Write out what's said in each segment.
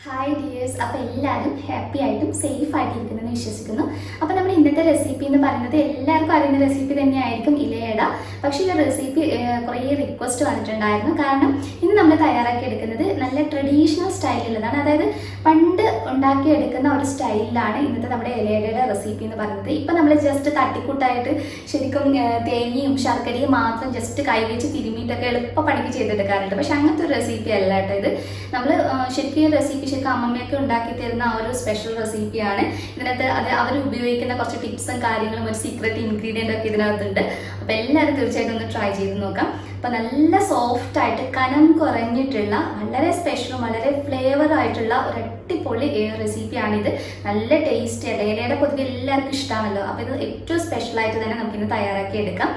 Hi dears, അപ്പോൾ എല്ലാവരും happy ആയിട്ടും സേഫ് ആയിട്ടിരിക്കുന്നെന്ന് വിശ്വസിക്കുന്നു. അപ്പോൾ നമ്മുടെ ഇന്നത്തെ റെസിപ്പി എന്ന് പറയുന്നത് എല്ലാവർക്കും അറിയുന്ന റെസിപ്പി തന്നെയായിരിക്കും ഇലയട. പക്ഷേ ഈ റെസിപ്പി കുറേ റിക്വസ്റ്റ് വന്നിട്ടുണ്ടായിരുന്നു. കാരണം ഇന്ന് നമ്മൾ തയ്യാറാക്കി എടുക്കുന്നത് നല്ല ട്രഡീഷണൽ സ്റ്റൈലിലുള്ളതാണ്. അതായത് പണ്ട് ഉണ്ടാക്കിയെടുക്കുന്ന ഒരു സ്റ്റൈലിലാണ് ഇന്നത്തെ നമ്മുടെ ഇലയടയുടെ റെസിപ്പി എന്ന് പറയുന്നത്. ഇപ്പം നമ്മൾ ജസ്റ്റ് തട്ടിക്കൂട്ടായിട്ട് ശരിക്കും തേങ്ങയും ശർക്കരയും മാത്രം ജസ്റ്റ് കൈവച്ച് തിരുമിയിട്ടൊക്കെ എളുപ്പ പണിക്ക് ചെയ്തെടുക്കാറുണ്ട്. പക്ഷെ അങ്ങനത്തെ ഒരു റെസിപ്പി അല്ല കേട്ടോ ഇത്. നമ്മൾ ശരിക്കും റെസിപ്പി ശരിക്കും അമ്മമ്മയൊക്കെ ഉണ്ടാക്കി തരുന്ന ആ ഒരു സ്പെഷ്യൽ റെസിപ്പിയാണ്. ഇതിനകത്ത് അവർ ഉപയോഗിക്കുന്ന കുറച്ച് ടിപ്സും കാര്യങ്ങളും ഒരു സീക്രട്ട് ഇൻഗ്രീഡിയൻ്റ് ഒക്കെ ഇതിനകത്തുണ്ട്. അപ്പോൾ എല്ലാവരും തീർച്ചയായിട്ടും ഒന്ന് ട്രൈ ചെയ്ത് നോക്കാം. അപ്പോൾ നല്ല സോഫ്റ്റായിട്ട് കനം കുറഞ്ഞിട്ടുള്ള വളരെ സ്പെഷ്യലും വളരെ ഫ്ലേവർ ആയിട്ടുള്ള ഒരു അടിപൊളി റെസിപ്പിയാണിത്. നല്ല ടേസ്റ്റ് അല്ലേ, ഇലയുടെ പൊതുവെ എല്ലാവർക്കും ഇഷ്ടമാണല്ലോ. അപ്പോൾ ഇത് ഏറ്റവും സ്പെഷ്യലായിട്ട് തന്നെ നമുക്കിന്ന് തയ്യാറാക്കി എടുക്കാം.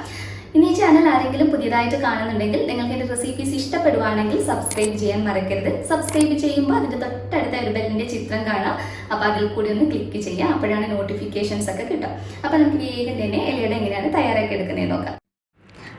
ഇനി ഈ ചാനൽ ആരെങ്കിലും പുതിയതായിട്ട് കാണുന്നുണ്ടെങ്കിൽ നിങ്ങൾക്ക് എൻ്റെ റെസിപ്പീസ് ഇഷ്ടപ്പെടുവാണെങ്കിൽ സബ്സ്ക്രൈബ് ചെയ്യാൻ മറക്കരുത്. സബ്സ്ക്രൈബ് ചെയ്യുമ്പോൾ അതിൻ്റെ തൊട്ടടുത്ത ഒരു ബെല്ലിൻ്റെ ചിത്രം കാണാം. അപ്പോൾ അതിൽ കൂടി ഒന്ന് ക്ലിക്ക് ചെയ്യാം. അപ്പോഴാണ് നോട്ടിഫിക്കേഷൻസ് ഒക്കെ കിട്ടുക. അപ്പോൾ നമുക്ക് വേഗം തന്നെ ഇലയുടെ എങ്ങനെയാണ് തയ്യാറാക്കി എടുക്കുന്നത് നോക്കാം.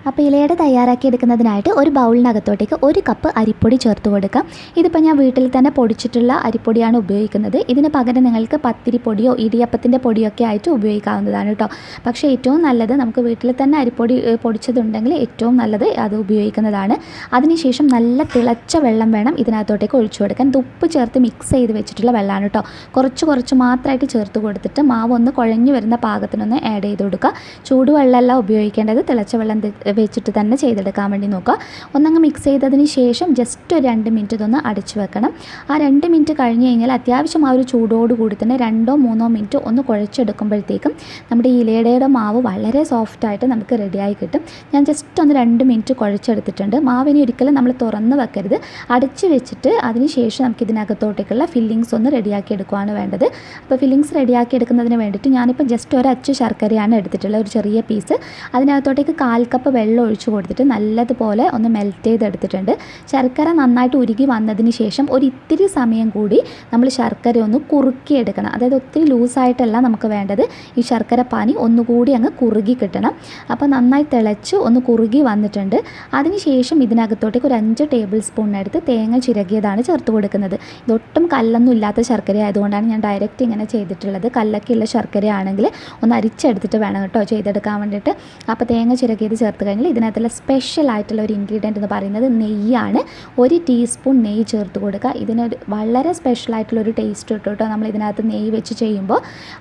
അപ്പോൾ ഇലയട തയ്യാറാക്കിയെടുക്കുന്നതിനായിട്ട് ഒരു ബൗളിനകത്തോട്ടേക്ക് 1 കപ്പ് അരിപ്പൊടി ചേർത്ത് കൊടുക്കാം. ഇതിപ്പോൾ ഞാൻ വീട്ടിൽ തന്നെ പൊടിച്ചിട്ടുള്ള അരിപ്പൊടിയാണ് ഉപയോഗിക്കുന്നത്. ഇതിന് പകരം നിങ്ങൾക്ക് പത്തിരിപ്പൊടിയോ ഇടിയപ്പത്തിൻ്റെ പൊടിയോ ഒക്കെ ആയിട്ട് ഉപയോഗിക്കാവുന്നതാണ് കേട്ടോ. പക്ഷേ ഏറ്റവും നല്ലത് നമുക്ക് വീട്ടിൽ തന്നെ അരിപ്പൊടി പൊടിച്ചതുണ്ടെങ്കിൽ ഏറ്റവും നല്ലത് അത് ഉപയോഗിക്കുന്നതാണ്. അതിനുശേഷം നല്ല തിളച്ച വെള്ളം വേണം ഇതിനകത്തോട്ടേക്ക് ഒഴിച്ചു കൊടുക്കാൻ. ഉപ്പ് ചേർത്ത് മിക്സ് ചെയ്ത് വെച്ചിട്ടുള്ള വെള്ളമാണ് കേട്ടോ. കുറച്ച് മാത്രമായിട്ട് ചേർത്ത് കൊടുത്തിട്ട് മാവ് ഒന്ന് കുഴഞ്ഞു വരുന്ന പാകത്തിനൊന്ന് ആഡ് ചെയ്ത് കൊടുക്കുക. ചൂടുവെള്ളമല്ല ഉപയോഗിക്കേണ്ടത്, തിളച്ച വെള്ളം വെച്ചിട്ട് തന്നെ ചെയ്തെടുക്കാൻ വേണ്ടി നോക്കുക. ഒന്നങ്ങ് മിക്സ് ചെയ്തതിന് ശേഷം ജസ്റ്റ് ഒരു 2 മിനിറ്റ് ഇതൊന്ന് അടച്ചു വെക്കണം. ആ 2 മിനിറ്റ് കഴിഞ്ഞ് കഴിഞ്ഞാൽ അത്യാവശ്യം ആ ഒരു ചൂടോടുകൂടി തന്നെ 2-3 മിനിറ്റ് ഒന്ന് കുഴച്ചെടുക്കുമ്പോഴത്തേക്കും നമ്മുടെ ഈ ഇലയടയുടെ മാവ് വളരെ സോഫ്റ്റായിട്ട് നമുക്ക് റെഡിയായി കിട്ടും. ഞാൻ ജസ്റ്റ് ഒന്ന് 2 മിനിറ്റ് കുഴച്ചെടുത്തിട്ടുണ്ട്. മാവിനെ ഒരിക്കലും നമ്മൾ തുറന്ന് വെക്കരുത്, അടച്ച് വെച്ചിട്ട് അതിന് ശേഷം നമുക്ക് ഇതിനകത്തോട്ടേക്കുള്ള ഫില്ലിങ്സ് ഒന്ന് റെഡിയാക്കി എടുക്കുകയാണ് വേണ്ടത്. അപ്പോൾ ഫില്ലിങ്സ് റെഡിയാക്കി എടുക്കുന്നതിന് വേണ്ടിയിട്ട് ഞാനിപ്പോൾ ജസ്റ്റ് ഒരു അച്ചു ശർക്കരയാണ് എടുത്തിട്ടുള്ളത്, ഒരു ചെറിയ പീസ്. അതിനകത്തോട്ടേക്ക് 1/4 കപ്പ് വെള്ളം ഒഴിച്ച് കൊടുത്തിട്ട് നല്ലതുപോലെ ഒന്ന് മെൽറ്റ് ചെയ്തെടുത്തിട്ടുണ്ട്. ശർക്കര നന്നായിട്ട് ഉരുകി വന്നതിന് ശേഷം ഒരു ഇത്തിരി സമയം കൂടി നമ്മൾ ശർക്കര ഒന്ന് കുറുക്കിയെടുക്കണം. അതായത് ഒത്തിരി ലൂസായിട്ടല്ല നമുക്ക് വേണ്ടത്, ഈ ശർക്കര പാനി ഒന്നുകൂടി അങ്ങ് കുറുകി കിട്ടണം. അപ്പോൾ നന്നായി തിളച്ച് ഒന്ന് കുറുകി വന്നിട്ടുണ്ട്. അതിനുശേഷം ഇതിനകത്തോട്ടേക്ക് ഒരു 5 ടേബിൾ സ്പൂൺ എടുത്ത് തേങ്ങ ചിരകിയതാണ് ചേർത്ത് കൊടുക്കുന്നത്. ഇതൊട്ടും കല്ലൊന്നും ഇല്ലാത്ത ശർക്കര ആയതുകൊണ്ടാണ് ഞാൻ ഡയറക്റ്റ് ഇങ്ങനെ ചെയ്തിട്ടുള്ളത്. കല്ലൊക്കെയുള്ള ശർക്കര ആണെങ്കിൽ ഒന്ന് അരിച്ചെടുത്തിട്ട് വേണം കേട്ടോ ചെയ്തെടുക്കാൻ വേണ്ടിയിട്ട്. അപ്പോൾ തേങ്ങ ചിരകിയത് ചേർത്ത് കഴിഞ്ഞാൽ ഇതിനകത്തുള്ള സ്പെഷ്യൽ ആയിട്ടുള്ള ഒരു ഇൻഗ്രീഡിയൻ്റ് എന്ന് പറയുന്നത് നെയ്യാണ്. 1 ടീസ്പൂൺ നെയ്യ് ചേർത്ത് കൊടുക്കുക. ഇതിനൊരു വളരെ സ്പെഷ്യലായിട്ടുള്ളൊരു ടേസ്റ്റ് കിട്ടും കേട്ടോ നമ്മൾ ഇതിനകത്ത് നെയ്യ് വെച്ച് ചെയ്യുമ്പോൾ.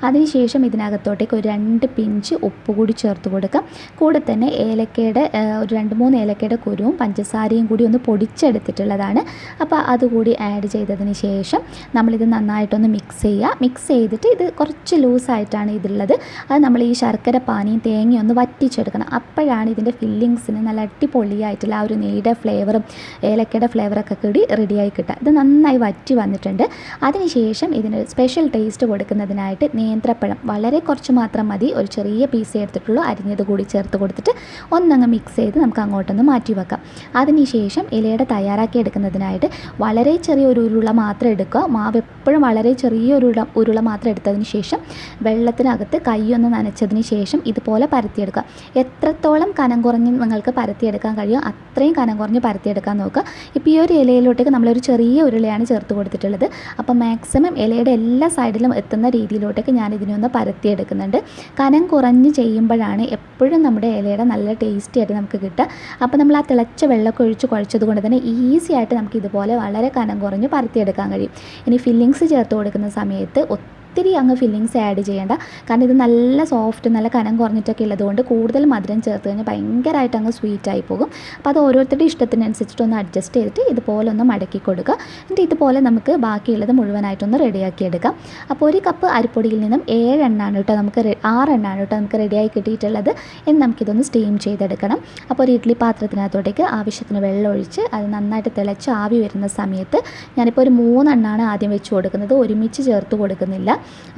അതിനുശേഷം ഇതിനകത്തോട്ടേക്ക് ഒരു 2 പിഞ്ച് ഉപ്പ് കൂടി ചേർത്ത് കൊടുക്കുക. കൂടെ തന്നെ ഏലക്കയുടെ ഒരു 2-3 ഏലക്കയുടെ കുരുവും പഞ്ചസാരയും കൂടി ഒന്ന് പൊടിച്ചെടുത്തിട്ടുള്ളതാണ്. അപ്പോൾ അതുകൂടി ആഡ് ചെയ്തതിന് ശേഷം നമ്മളിത് നന്നായിട്ടൊന്ന് മിക്സ് ചെയ്യുക. മിക്സ് ചെയ്തിട്ട് ഇത് കുറച്ച് ലൂസായിട്ടാണ് ഇതുള്ളത്. അത് നമ്മൾ ഈ ശർക്കര പാനിയും തേങ്ങയും ഒന്ന് വറ്റിച്ചെടുക്കണം. അപ്പോഴാണ് ഇതിൻ്റെ ഫില്ലിങ്സിന് നല്ല അടിപൊളിയായിട്ടുള്ള ആ ഒരു നെയ്യുടെ ഫ്ലേവറും ഏലക്കയുടെ ഫ്ലേവറൊക്കെ കൂടി റെഡിയായി കിട്ടുക. ഇത് നന്നായി വറ്റി വന്നിട്ടുണ്ട്. അതിനുശേഷം ഇതിന് സ്പെഷ്യൽ ടേസ്റ്റ് കൊടുക്കുന്നതിനായിട്ട് നേന്ത്രപ്പഴം വളരെ കുറച്ച് മാത്രം മതി, ഒരു ചെറിയ പീസ് എടുത്തിട്ടുള്ളൂ, അരിഞ്ഞത് കൂടി ചേർത്ത് കൊടുത്തിട്ട് ഒന്നങ്ങ് മിക്സ് ചെയ്ത് നമുക്ക് അങ്ങോട്ടൊന്ന് മാറ്റി വെക്കാം. അതിനുശേഷം ഇലയുടെ തയ്യാറാക്കി എടുക്കുന്നതിനായിട്ട് വളരെ ചെറിയൊരു ഉരുള മാത്രം എടുക്കുക. മാവ് എപ്പോഴും വളരെ ചെറിയൊരു ഉരുള മാത്രം എടുത്തതിന് ശേഷം വെള്ളത്തിനകത്ത് കൈയൊന്ന് നനച്ചതിന് ശേഷം ഇതുപോലെ പരത്തിയെടുക്കുക. എത്രത്തോളം കനം കുറഞ്ഞ് നിങ്ങൾക്ക് പരത്തിയെടുക്കാൻ കഴിയും അത്രയും കനം കുറഞ്ഞ് പരത്തിയെടുക്കാൻ നോക്കുക. ഇപ്പോൾ ഈ ഒരു ഇലയിലോട്ടേക്ക് നമ്മളൊരു ചെറിയ ഉരുളയാണ് ചേർത്ത് കൊടുത്തിട്ടുള്ളത്. അപ്പോൾ മാക്സിമം ഇലയുടെ എല്ലാ സൈഡിലും എത്തുന്ന രീതിയിലോട്ടേക്ക് ഞാൻ ഇതിനൊന്ന് പരത്തിയെടുക്കുന്നുണ്ട്. കനം കുറഞ്ഞ് ചെയ്യുമ്പോഴാണ് എപ്പോഴും നമ്മുടെ ഇലയുടെ നല്ല ടേസ്റ്റി ആയിട്ട് നമുക്ക് കിട്ടുക. അപ്പോൾ നമ്മൾ ആ തിളച്ച വെള്ളമൊക്കെ ഒഴിച്ച് കുഴച്ചത് കൊണ്ട് തന്നെ ഈസി ആയിട്ട് നമുക്ക് ഇതുപോലെ വളരെ കനം കുറഞ്ഞ് പരത്തിയെടുക്കാൻ കഴിയും. ഇനി ഫില്ലിങ്സ് ചേർത്ത് കൊടുക്കുന്ന സമയത്ത് ഒത്തിരി അങ്ങ് ഫില്ലിങ്സ് ആഡ് ചെയ്യേണ്ട. കാരണം ഇത് നല്ല സോഫ്റ്റ് നല്ല കനം കുറഞ്ഞിട്ടൊക്കെ ഉള്ളതുകൊണ്ട് കൂടുതൽ മധുരം ചേർത്ത് കഴിഞ്ഞാൽ ഭയങ്കരമായിട്ട് അങ്ങ് സ്വീറ്റായി പോകും. അപ്പോൾ അത് ഓരോരുത്തരുടെ ഇഷ്ടത്തിനനുസരിച്ചിട്ടൊന്ന് അഡ്ജസ്റ്റ് ചെയ്തിട്ട് ഇതുപോലെ ഒന്ന് മടക്കി കൊടുക്കുക. എന്നിട്ട് ഇതുപോലെ നമുക്ക് ബാക്കിയുള്ളത് മുഴുവനായിട്ടൊന്ന് റെഡിയാക്കി എടുക്കാം. അപ്പോൾ 1 കപ്പ് അരിപ്പൊടിയിൽ നിന്നും 7 എണ്ണമാണ് കേട്ടോ നമുക്ക് 6 എണ്ണമാണ് കേട്ടോ നമുക്ക് റെഡിയായി കിട്ടിയിട്ടുള്ളത്. ഇനി നമുക്കിതൊന്ന് സ്റ്റീം ചെയ്തെടുക്കണം. അപ്പോൾ ഒരു ഇഡ്ഡലി പാത്രത്തിനകത്തോട്ടേക്ക് ആവശ്യത്തിന് വെള്ളം ഒഴിച്ച് അത് നന്നായിട്ട് തിളച്ച് ആവി വരുന്ന സമയത്ത് ഞാനിപ്പോൾ ഒരു 3 എണ്ണമാണ് ആദ്യം വെച്ച് കൊടുക്കുന്നത്, ഒരുമിച്ച് ചേർത്ത് കൊടുക്കുന്നില്ല.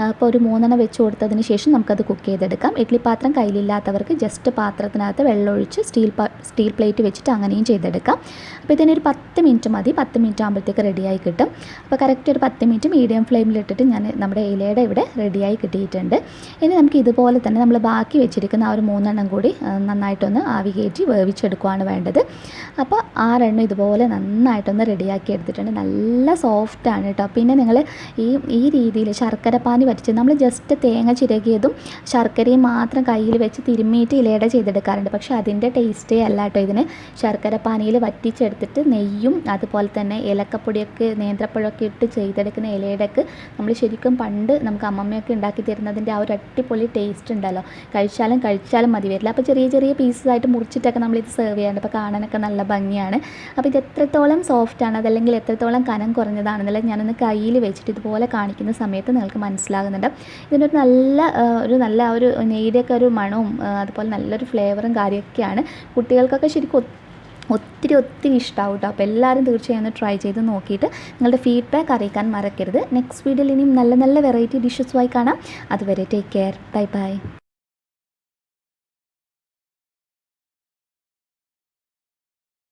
അപ്പോൾ ഒരു 3 വെച്ച് കൊടുത്തതിന് ശേഷം നമുക്കത് കുക്ക് ചെയ്തെടുക്കാം. ഇഡ്ഡലി പാത്രം കയ്യിലില്ലാത്തവർക്ക് ജസ്റ്റ് പാത്രത്തിനകത്ത് വെള്ളമൊഴിച്ച് സ്റ്റീൽ പ്ലേറ്റ് വെച്ചിട്ട് അങ്ങനെയും ചെയ്തെടുക്കാം. അപ്പോൾ ഇതിനൊരു 10 മിനിറ്റ് മതി. 10 മിനിറ്റ് ആകുമ്പോഴത്തേക്ക് റെഡിയായി കിട്ടും. അപ്പോൾ കറക്റ്റ് ഒരു 10 മിനിറ്റ് മീഡിയം ഫ്ലെയിമിലിട്ടിട്ട് ഞാൻ നമ്മുടെ ഇലയുടെ ഇവിടെ റെഡിയായി കിട്ടിയിട്ടുണ്ട്. ഇനി നമുക്ക് ഇതുപോലെ തന്നെ നമ്മൾ ബാക്കി വെച്ചിരിക്കുന്ന ആ ഒരു 3 കൂടി നന്നായിട്ടൊന്ന് ആവി കയറ്റി വേവിച്ചെടുക്കുകയാണ് വേണ്ടത്. അപ്പോൾ 6 ഇതുപോലെ നന്നായിട്ടൊന്ന് റെഡിയാക്കി എടുത്തിട്ടുണ്ട്. നല്ല സോഫ്റ്റാണ് കേട്ടോ. പിന്നെ നിങ്ങൾ ഈ രീതിയിൽ ശർക്കര പാനി വരച്ച് നമ്മൾ ജസ്റ്റ് തേങ്ങ ചിരകിയതും ശർക്കരയും മാത്രം കയ്യിൽ വെച്ച് തിരുമ്മിയിട്ട് ഇലയുടെ ചെയ്തെടുക്കാറുണ്ട്. പക്ഷേ അതിൻ്റെ ടേസ്റ്റേ അല്ല കേട്ടോ ഇതിന്. ശർക്കര പാനിയിൽ വറ്റിച്ചെടുത്തിട്ട് നെയ്യും അതുപോലെ തന്നെ ഏലക്കപ്പൊടിയൊക്കെ നേന്ത്രപ്പഴമൊക്കെ ഇട്ട് ചെയ്തെടുക്കുന്ന ഇലയുടെയൊക്കെ നമ്മൾ ശരിക്കും പണ്ട് നമുക്ക് അമ്മമ്മയൊക്കെ ഉണ്ടാക്കി തരുന്നതിൻ്റെ ആ ഒരു അടിപൊളി ടേസ്റ്റ് ഉണ്ടല്ലോ. കഴിച്ചാലും മതി വരില്ല. അപ്പോൾ ചെറിയ ചെറിയ പീസസായിട്ട് മുറിച്ചിട്ടൊക്കെ നമ്മളിത് സെർവ് ചെയ്യാറുണ്ട്. അപ്പോൾ കാണാനൊക്കെ നല്ല ഭംഗിയാണ്. അപ്പോൾ ഇത് എത്രത്തോളം സോഫ്റ്റാണ് അതല്ലെങ്കിൽ എത്രത്തോളം കനം കുറഞ്ഞതാണെന്നുള്ള ഞാനൊന്ന് കയ്യിൽ വെച്ചിട്ട് ഇതുപോലെ കാണിക്കുന്ന സമയത്ത് നിങ്ങൾക്ക് മനസ്സിലാകുന്നുണ്ട്. ഇതിനൊരു നല്ല ഒരു നെയ്യുടെയൊക്കെ ഒരു മണവും അതുപോലെ നല്ലൊരു ഫ്ലേവറും കാര്യമൊക്കെയാണ്. കുട്ടികൾക്കൊക്കെ ശരിക്കും ഒത്തിരി ഇഷ്ടമാവും കേട്ടോ. അപ്പോൾ എല്ലാവരും തീർച്ചയായും ഒന്ന് ട്രൈ ചെയ്ത് നോക്കിയിട്ട് നിങ്ങളുടെ ഫീഡ്ബാക്ക് അറിയിക്കാൻ മറക്കരുത്. നെക്സ്റ്റ് വീഡിയോയിൽ ഇനിയും നല്ല വെറൈറ്റി ഡിഷസുമായി കാണാം. അതുവരെ ടേക്ക് കെയർ. ബൈ.